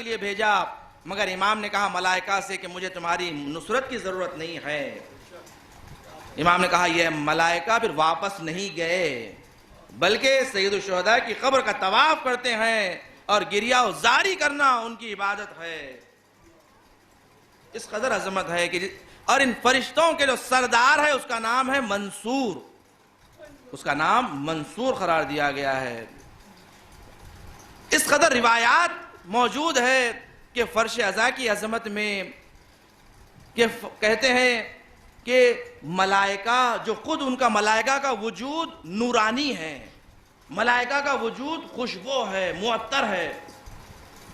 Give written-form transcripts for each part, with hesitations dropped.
के लिए भेजा, मगर इमाम ने कहा मलाइका से कि मुझे तुम्हारी नुसरत की जरूरत नहीं है। इमाम ने कहा यह मलाइका फिर वापस नहीं गए, बल्कि सैयदुल शुहदा की कब्र का तवाफ करते हैं और गिरिया जारी करना उनकी इबादत है। इस कदर अजमत है कि और इन फरिश्तों के जो सरदार है उसका नाम है मंसूर, उसका नाम मंसूर करार दिया गया है। इस कदर रिवायात मौजूद है कि फर्श अज़ा की अजमत में कि कहते हैं कि मलाइका जो खुद उनका मलाइका का वजूद नूरानी है, मलाइका का वजूद खुशबू है, मुअत्तर है।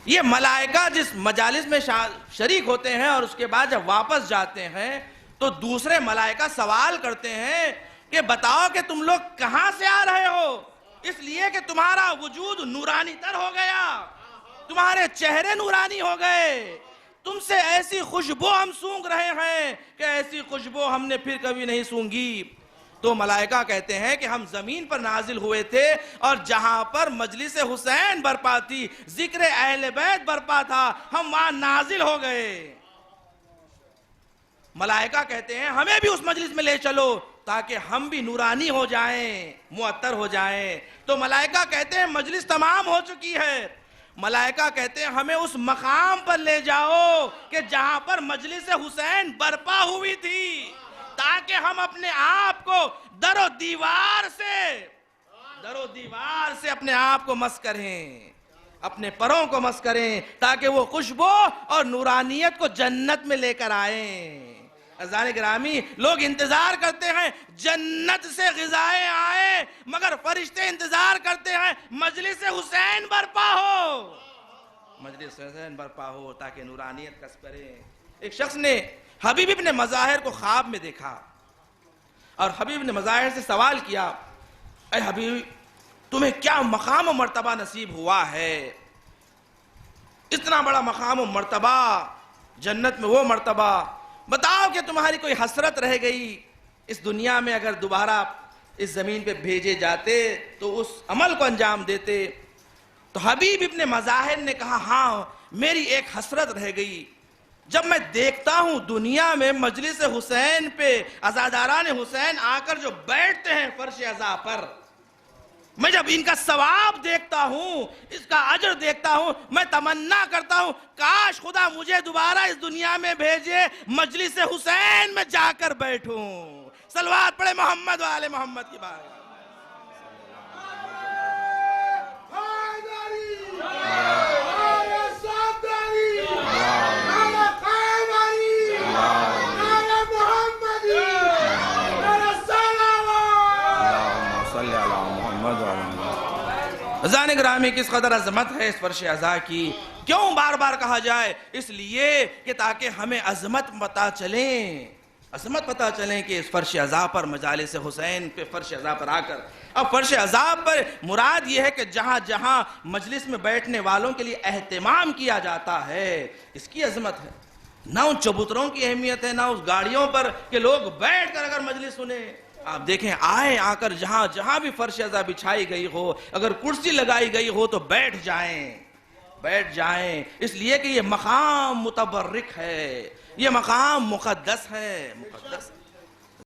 ये मलाइका जिस मजालिस में शरीक होते हैं और उसके बाद जब वापस जाते हैं तो दूसरे मलाइका सवाल करते हैं कि बताओ कि तुम लोग कहां से आ रहे हो, इसलिए कि तुम्हारा वजूद नूरानी तर हो गया, तुम्हारे चेहरे नूरानी हो गए, तुमसे ऐसी खुशबू हम सूंघ रहे हैं कि ऐसी खुशबू हमने फिर कभी नहीं सूंघी। तो मलाइका कहते हैं कि हम जमीन पर नाजिल हुए थे और जहां पर मजलिस हुसैन बरपा थी, जिक्र अहले बैत बरपा था, हम वहां नाजिल हो गए। मलाइका कहते हैं हमें भी उस मजलिस में ले चलो ताकि हम भी नूरानी हो जाएं, मुअत्तर हो जाएं। तो मलाइका कहते हैं मजलिस तमाम हो चुकी है। मलाइका कहते हैं हमें उस मकाम पर ले जाओ कि जहां पर मजलिस हुसैन बरपा हुई थी, ताकि हम अपने आप को दरो दीवार से अपने आप को मस करें, अपने परों को मस करें, ताकि वो खुशबू और नूरानियत को जन्नत में लेकर आए। अज़ान गिरामी, लोग इंतजार करते हैं जन्नत से ग़िज़ाएं आए, मगर फरिश्ते इंतजार करते हैं मजलिस हुसैन बरपा हो, मजलिस हुसैन बरपा हो ताकि नूरानियत कस करें। एक शख्स ने हबीब इब्न मज़ाहिर को ख्वाब में देखा और हबीब ने मज़ाहिर से सवाल किया, अरे हबीब तुम्हें क्या मकाम और मर्तबा नसीब हुआ है, इतना बड़ा मकाम और मर्तबा, जन्नत में वो मर्तबा, बताओ कि तुम्हारी कोई हसरत रह गई इस दुनिया में, अगर दोबारा इस जमीन पे भेजे जाते तो उस अमल को अंजाम देते। तो हबीब इब्न मज़ाहिर ने कहा हाँ मेरी एक हसरत रह गई, जब मैं देखता हूं दुनिया में मजलिस हुसैन पे अज़ादारान हुसैन आकर जो बैठते हैं फर्श अज़ा पर, मैं जब इनका सवाब देखता हूं, इसका अजर देखता हूं, मैं तमन्ना करता हूं काश खुदा मुझे दोबारा इस दुनिया में भेजे, मजलिस हुसैन में जाकर बैठूं। सलवात पढ़े मोहम्मद वाले मोहम्मद की बात। अज़ान ग्रामी किस कदर अजमत है इस फर्श अज़ा की, क्यों बार बार कहा जाए, इसलिए कि ताकि हमें अजमत पता चले, अजमत पता चले कि इस फर्श अज़ा पर मजालिस हुसैन पे फर्श अज़ा पर आकर, अब फर्श अज़ा पर मुराद ये है कि जहाँ जहाँ मजलिस में बैठने वालों के लिए एहतमाम किया जाता है, इसकी अजमत है। ना उन चबूतरों की अहमियत है, ना उस गाड़ियों पर कि लोग बैठ कर अगर मजलिस सुने। आप देखें आए आकर जहां जहां भी फर्श अज़ा बिछाई गई हो, अगर कुर्सी लगाई गई हो तो बैठ जाएं, इसलिए कि ये मकाम मुतबर्रिक है, ये मकाम मुक़द्दस है, मुक़द्दस।